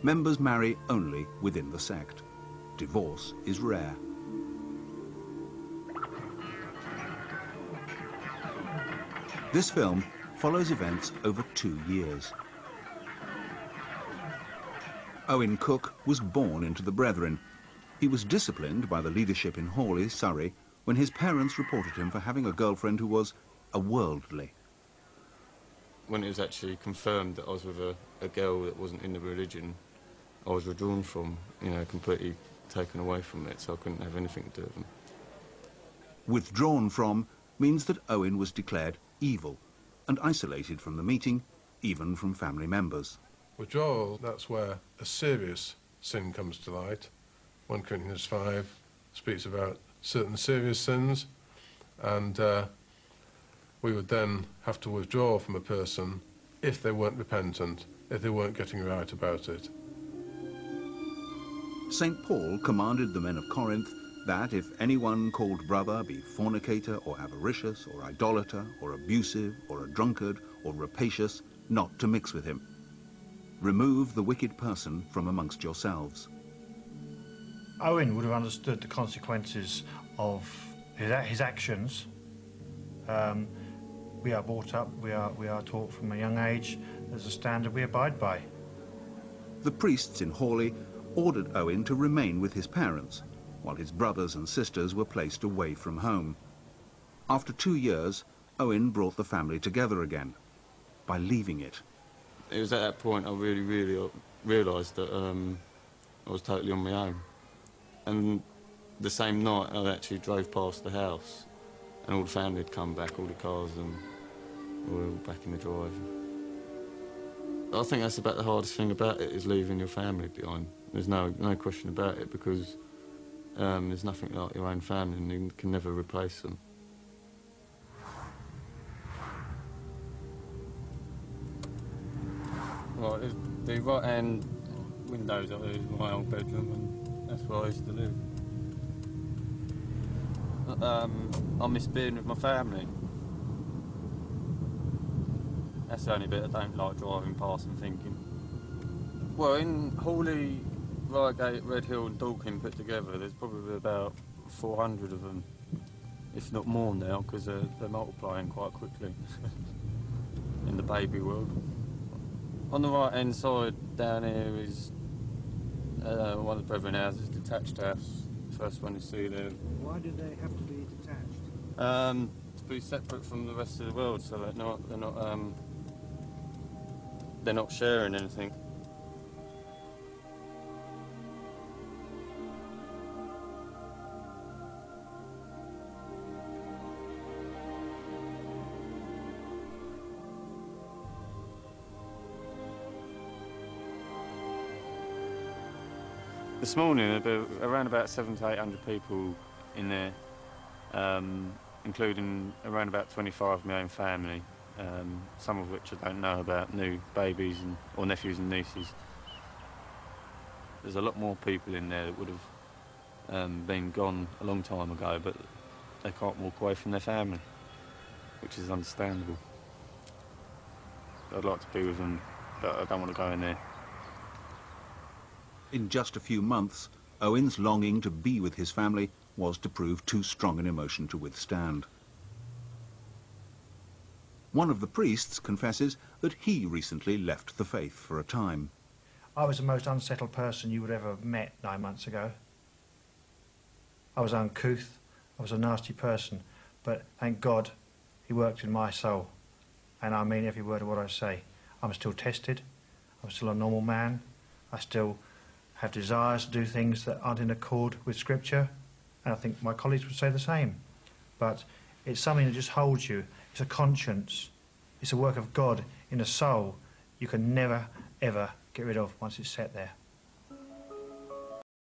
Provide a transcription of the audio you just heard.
members marry only within the sect. Divorce is rare. This film follows events over 2 years. Owen Cook was born into the Brethren. He was disciplined by the leadership in Hawley, Surrey, when his parents reported him for having a girlfriend who was a worldly. When it was actually confirmed that I was with a girl that wasn't in the religion I was withdrawn from, you know, completely taken away from it, so I couldn't have anything to do with them. Withdrawn from means that Owen was declared evil and isolated from the meeting, even from family members. Withdrawal, that's where a serious sin comes to light. 1 Corinthians 5 speaks about certain serious sins, and we would then have to withdraw from a person if they weren't repentant, if they weren't getting right about it. St. Paul commanded the men of Corinth that if anyone called brother be fornicator or avaricious or idolater or abusive or a drunkard or rapacious, not to mix with him. Remove the wicked person from amongst yourselves. Owen would have understood the consequences of his actions. We are brought up, we are taught from a young age, there's a standard we abide by. The priests in Hawley ordered Owen to remain with his parents, while his brothers and sisters were placed away from home. After 2 years, Owen brought the family together again by leaving it. It was at that point I really realised that I was totally on my own. And the same night I actually drove past the house and all the family had come back, all the cars, and we were all back in the drive. I think that's about the hardest thing about it, is leaving your family behind. There's no question about it, because there's nothing like your own family and you can never replace them. Right, the right-hand windows up there is my old bedroom, and that's where I used to live. I miss being with my family. That's the only bit I don't like driving past and thinking. Well, in Hawley, Reigate, Red Hill and Dorking put together, there's probably about 400 of them, if not more now, because they're multiplying quite quickly in the baby world. On the right-hand side down here is one of the Brethren houses, detached house. First one you see there. Why do they have to be detached? To be separate from the rest of the world, so they're not sharing anything. This morning, there were around about 700 to 800 people in there, including around about 25 of my own family, some of which I don't know about, new babies or nephews and nieces. There's a lot more people in there that would have been gone a long time ago, but they can't walk away from their family, which is understandable. I'd like to be with them, but I don't want to go in there. In just a few months, Owen's longing to be with his family was to prove too strong an emotion to withstand. One of the priests confesses that he recently left the faith for a time. I was the most unsettled person you would ever have met 9 months ago. I was uncouth, I was a nasty person, but thank God he worked in my soul. And I mean every word of what I say. I'm still tested, I'm still a normal man, I still have desires to do things that aren't in accord with Scripture, and I think my colleagues would say the same. But it's something that just holds you. It's a conscience. It's a work of God in a soul you can never, ever get rid of once it's set there.